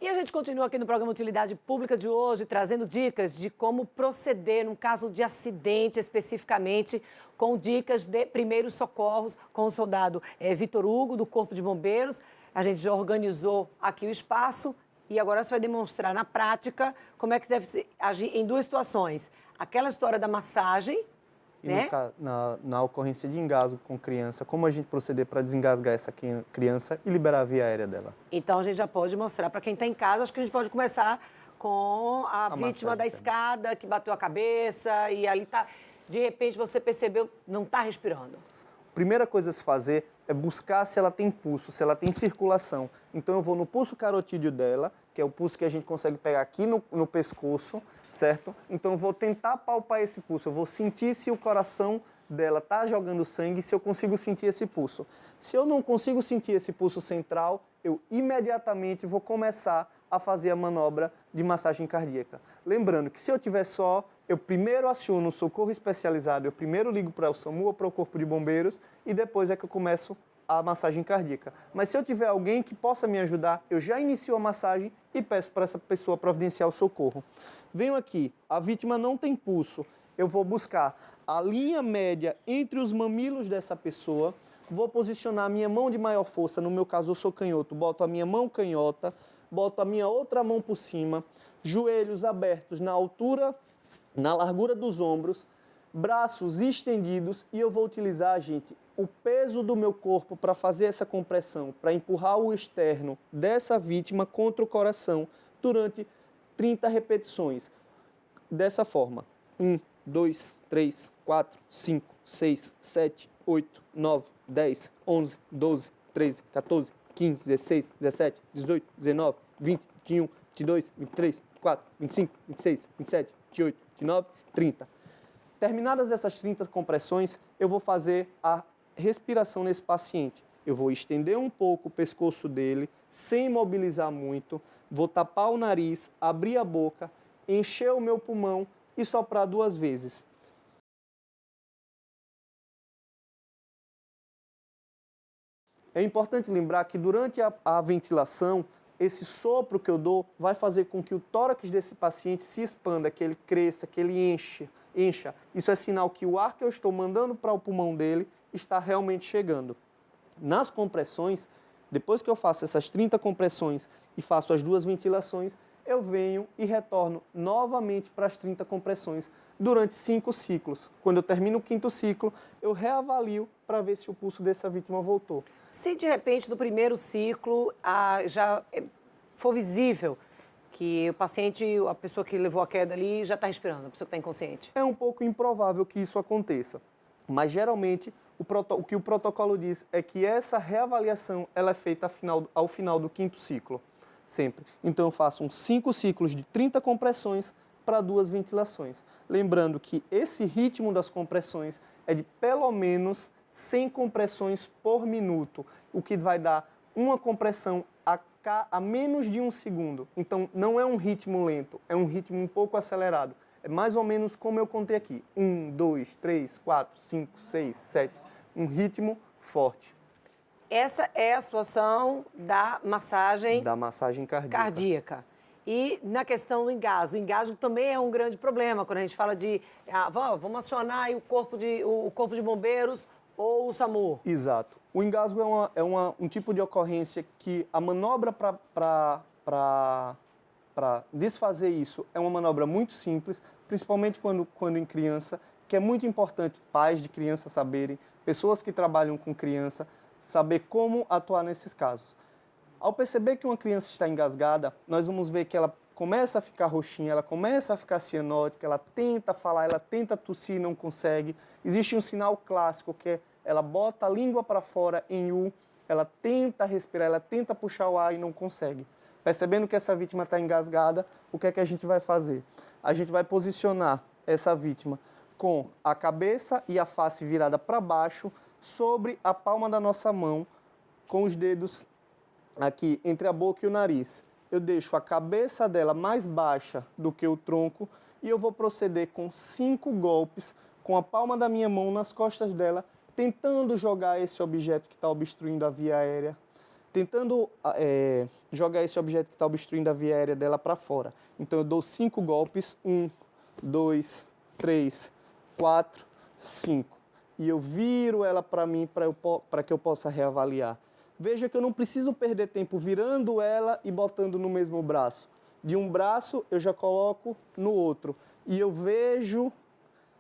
E a gente continua aqui no programa Utilidade Pública de hoje, trazendo dicas de como proceder num caso de acidente, especificamente, com dicas de primeiros socorros com o soldado Vitor Hugo, do Corpo de Bombeiros. A gente já organizou aqui o espaço e agora você vai demonstrar na prática como é que deve se agir em duas situações. Aquela história da massagem, E né? na ocorrência de engasgo com criança, como a gente proceder para desengasgar essa criança e liberar a via aérea dela? Então a gente já pode mostrar para quem está em casa. Acho que a gente pode começar com a vítima da escada que bateu a cabeça e ali tá, de repente você percebeu, não está respirando. Primeira coisa a se fazer é buscar se ela tem pulso, se ela tem circulação. Então eu vou no pulso carotídeo dela, que é o pulso que a gente consegue pegar aqui no pescoço, certo? Então eu vou tentar palpar esse pulso, eu vou sentir se o coração dela está jogando sangue, se eu consigo sentir esse pulso. Se eu não consigo sentir esse pulso central, eu imediatamente vou começar a fazer a manobra de massagem cardíaca. Lembrando que se eu tiver só, eu primeiro aciono o socorro especializado, eu primeiro ligo para o SAMU ou para o Corpo de Bombeiros e depois é que eu começo a massagem cardíaca. Mas se eu tiver alguém que possa me ajudar, eu já inicio a massagem e peço para essa pessoa providenciar o socorro. Venho aqui, a vítima não tem pulso, eu vou buscar a linha média entre os mamilos dessa pessoa, vou posicionar a minha mão de maior força, no meu caso eu sou canhoto, boto a minha mão canhota, boto a minha outra mão por cima, joelhos abertos na altura, na largura dos ombros, braços estendidos e eu vou utilizar, gente, o peso do meu corpo para fazer essa compressão, para empurrar o externo dessa vítima contra o coração durante 30 repetições. Dessa forma, 1, 2, 3, 4, 5, 6, 7, 8, 9, 10, 11, 12, 13, 14, 15, 16, 17, 18, 19, 20, 21, 22, 23, 24, 25, 26, 27, 28, 29, 30. Terminadas essas 30 compressões, eu vou fazer a respiração nesse paciente. Eu vou estender um pouco o pescoço dele, sem mobilizar muito, vou tapar o nariz, abrir a boca, encher o meu pulmão e soprar 2 vezes. É importante lembrar que durante a ventilação, esse sopro que eu dou vai fazer com que o tórax desse paciente se expanda, que ele cresça, que ele encha. Isso é sinal que o ar que eu estou mandando para o pulmão dele está realmente chegando. Nas compressões, depois que eu faço essas 30 compressões e faço as 2 ventilações, eu venho e retorno novamente para as 30 compressões durante 5 ciclos. Quando eu termino o 5º ciclo, eu reavalio para ver se o pulso dessa vítima voltou. Se de repente no primeiro ciclo já for visível que o paciente, a pessoa que levou a queda ali, já está respirando, a pessoa que está inconsciente. É um pouco improvável que isso aconteça, mas geralmente o que o protocolo diz é que essa reavaliação ela é feita ao final do 5º ciclo, sempre. Então eu faço uns 5 ciclos de 30 compressões para 2 ventilações. Lembrando que esse ritmo das compressões é de pelo menos 100 compressões por minuto, o que vai dar uma compressão a menos de 1 segundo. Então não é um ritmo lento, é um ritmo um pouco acelerado. É mais ou menos como eu contei aqui. 1, 2, 3, 4, 5, 6, 7. Um ritmo forte. Essa é a situação da massagem cardíaca. E na questão do engasgo. O engasgo também é um grande problema quando a gente fala de vamos acionar aí o corpo de bombeiros ou o SAMU. Exato. O engasgo é um tipo de ocorrência que a manobra para desfazer isso é uma manobra muito simples, principalmente quando em criança, que é muito importante pais de criança saberem, pessoas que trabalham com criança, saber como atuar nesses casos. Ao perceber que uma criança está engasgada, nós vamos ver que ela começa a ficar roxinha, ela começa a ficar cianótica, ela tenta falar, ela tenta tossir e não consegue. Existe um sinal clássico que é ela bota a língua para fora em U, ela tenta respirar, ela tenta puxar o ar e não consegue. Percebendo que essa vítima está engasgada, o que é que a gente vai fazer? A gente vai posicionar essa vítima com a cabeça e a face virada para baixo sobre a palma da nossa mão, com os dedos aqui entre a boca e o nariz. Eu deixo a cabeça dela mais baixa do que o tronco e eu vou proceder com 5 golpes com a palma da minha mão nas costas dela, tentando jogar esse objeto que está obstruindo a via aérea, tentando jogar esse objeto que está obstruindo a via aérea dela para fora. Então, eu dou 5 golpes, 1, 2, 3, 4, 5. E eu viro ela para mim para que eu possa reavaliar. Veja que eu não preciso perder tempo virando ela e botando no mesmo braço. De um braço, eu já coloco no outro. E eu vejo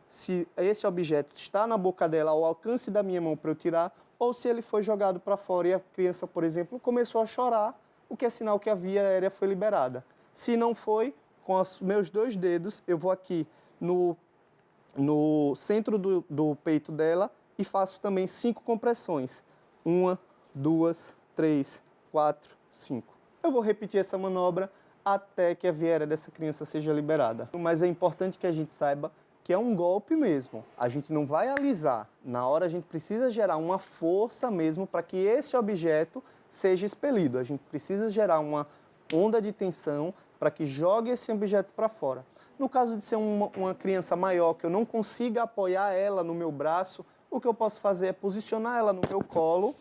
se esse objeto está na boca dela, ao alcance da minha mão para eu tirar, ou se ele foi jogado para fora e a criança, por exemplo, começou a chorar, o que é sinal que a via aérea foi liberada. Se não foi, com os meus 2 dedos, eu vou aqui no centro do peito dela e faço também 5 compressões. 1, 2, 3, 4, 5. Eu vou repetir essa manobra até que a via aérea dessa criança seja liberada. Mas é importante que a gente saiba que é um golpe mesmo. A gente não vai alisar. Na hora a gente precisa gerar uma força mesmo para que esse objeto seja expelido. A gente precisa gerar uma onda de tensão para que jogue esse objeto para fora. No caso de ser uma criança maior, que eu não consiga apoiar ela no meu braço, o que eu posso fazer é posicionar ela no meu colo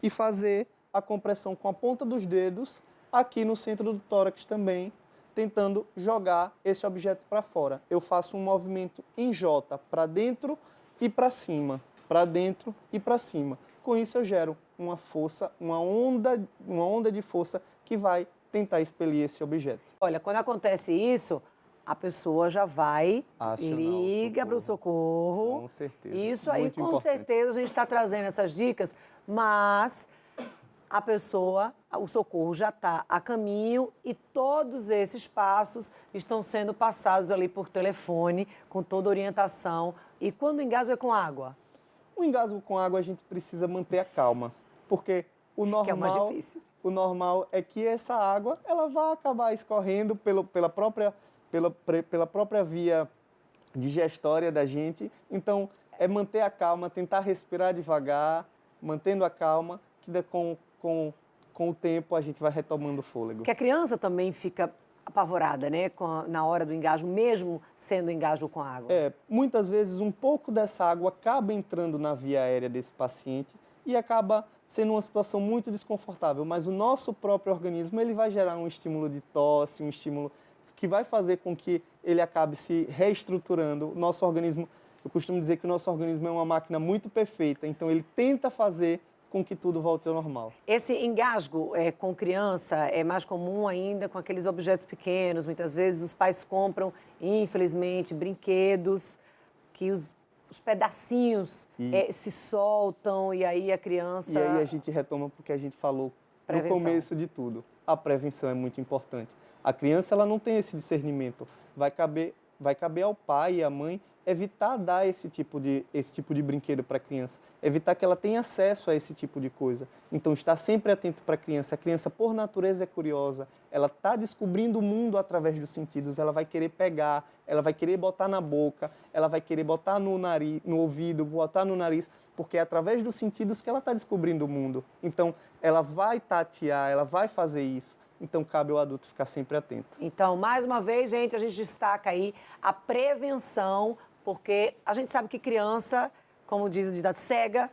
e fazer a compressão com a ponta dos dedos aqui no centro do tórax também, tentando jogar esse objeto para fora. Eu faço um movimento em J, para dentro e para cima, para dentro e para cima. Com isso eu gero uma força, uma onda de força que vai tentar expelir esse objeto. Olha, quando acontece isso, a pessoa já vai, liga para o socorro. Com certeza. Isso aí, Muito com importante. certeza, a gente está trazendo essas dicas, mas a pessoa, o socorro já está a caminho e todos esses passos estão sendo passados ali por telefone, com toda orientação. E quando engasga com água? O engasgo com água a gente precisa manter a calma, porque o normal, Que é o mais difícil. O normal é que essa água ela vai acabar escorrendo pela própria via digestória da gente. Então, é manter a calma, tentar respirar devagar, mantendo a calma, que com o tempo a gente vai retomando o fôlego. Que a criança também fica apavorada, né, na hora do engasgo, mesmo sendo engasgo com água. Muitas vezes um pouco dessa água acaba entrando na via aérea desse paciente e acaba sendo uma situação muito desconfortável, mas o nosso próprio organismo ele vai gerar um estímulo de tosse, um estímulo que vai fazer com que ele acabe se reestruturando. O nosso organismo, eu costumo dizer que o nosso organismo é uma máquina muito perfeita, então ele tenta fazer com que tudo volte ao normal. Esse engasgo com criança é mais comum ainda com aqueles objetos pequenos. Muitas vezes os pais compram, infelizmente, brinquedos que os pedacinhos se soltam e aí a criança... E aí a gente retoma porque a gente falou Prevenção. no começo de tudo. A prevenção é muito importante. A criança ela não tem esse discernimento. Vai caber ao pai e à mãe evitar dar esse tipo de brinquedo para a criança, evitar que ela tenha acesso a esse tipo de coisa. Então, estar sempre atento para a criança. A criança, por natureza, é curiosa. Ela está descobrindo o mundo através dos sentidos. Ela vai querer pegar, ela vai querer botar na boca, ela vai querer botar no nariz, no ouvido, botar no nariz, porque é através dos sentidos que ela está descobrindo o mundo. Então, ela vai tatear, ela vai fazer isso. Então, cabe ao adulto ficar sempre atento. Então, mais uma vez, gente, a gente destaca aí a prevenção, porque a gente sabe que criança, como diz o ditado, cega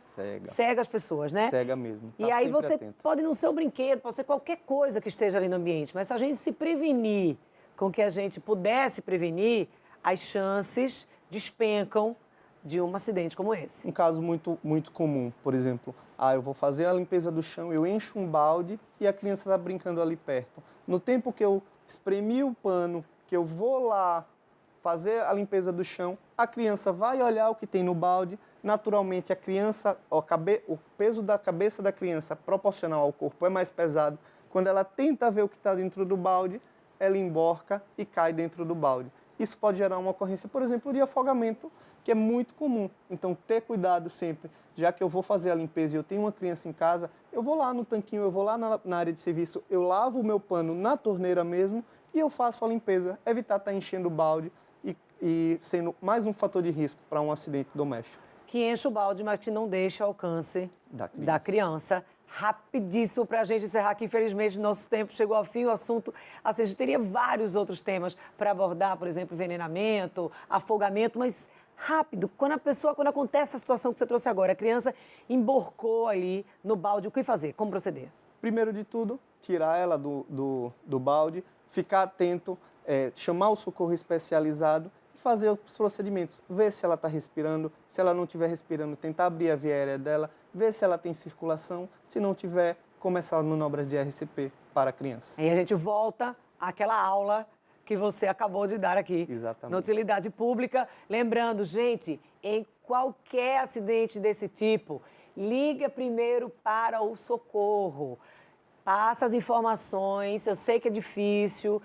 as pessoas, né? Cega mesmo. Tá E aí sempre você atento. pode não ser um brinquedo, pode ser qualquer coisa que esteja ali no ambiente, mas se a gente se prevenir com que a gente pudesse prevenir, as chances despencam de um acidente como esse. Um caso muito, muito comum, por exemplo, eu vou fazer a limpeza do chão, eu encho um balde e a criança está brincando ali perto. No tempo que eu espremi o pano, que eu vou lá fazer a limpeza do chão, a criança vai olhar o que tem no balde, naturalmente a criança, o peso da cabeça da criança proporcional ao corpo é mais pesado. Quando ela tenta ver o que está dentro do balde, ela emborca e cai dentro do balde. Isso pode gerar uma ocorrência, por exemplo, de afogamento, que é muito comum. Então, ter cuidado sempre. Já que eu vou fazer a limpeza e eu tenho uma criança em casa, eu vou lá no tanquinho, eu vou lá na área de serviço, eu lavo o meu pano na torneira mesmo e eu faço a limpeza, evitar estar enchendo o balde e sendo mais um fator de risco para um acidente doméstico. Que enche o balde, mas que não deixa ao alcance da criança. Rapidíssimo para a gente encerrar, que infelizmente nosso tempo chegou ao fim. O assunto, assim, a gente teria vários outros temas para abordar, por exemplo, envenenamento, afogamento, mas rápido, quando acontece a situação que você trouxe agora, a criança emborcou ali no balde, o que fazer? Como proceder? Primeiro de tudo, tirar ela do balde, ficar atento, chamar o socorro especializado e fazer os procedimentos. Ver se ela está respirando, se ela não estiver respirando, tentar abrir a via aérea dela, ver se ela tem circulação, se não tiver, começar as manobras de RCP para a criança. Aí a gente volta àquela aula que você acabou de dar aqui. Exatamente. Na utilidade pública. Lembrando, gente, em qualquer acidente desse tipo, liga primeiro para o socorro. Passa as informações, eu sei que é difícil,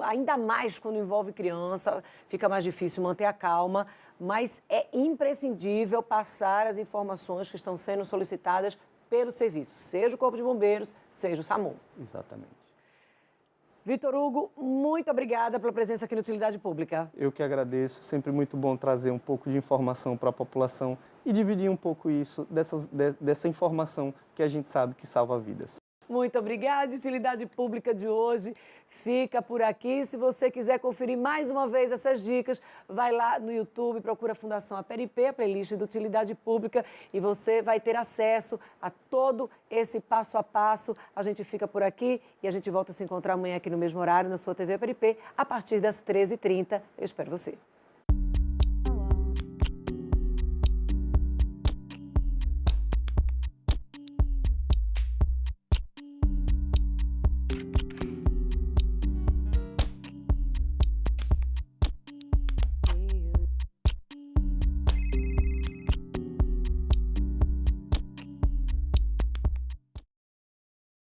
ainda mais quando envolve criança, fica mais difícil manter a calma, mas é imprescindível passar as informações que estão sendo solicitadas pelo serviço, seja o Corpo de Bombeiros, seja o SAMU. Exatamente. Vitor Hugo, muito obrigada pela presença aqui na Utilidade Pública. Eu que agradeço, sempre muito bom trazer um pouco de informação para a população e dividir um pouco isso, dessa informação que a gente sabe que salva vidas. Muito obrigada. Utilidade Pública de hoje fica por aqui. Se você quiser conferir mais uma vez essas dicas, vai lá no YouTube, procura a Fundação Aperipê, a playlist de Utilidade Pública, e você vai ter acesso a todo esse passo a passo. A gente fica por aqui e a gente volta a se encontrar amanhã aqui no mesmo horário, na sua TV Aperipê, a partir das 13h30. Eu espero você.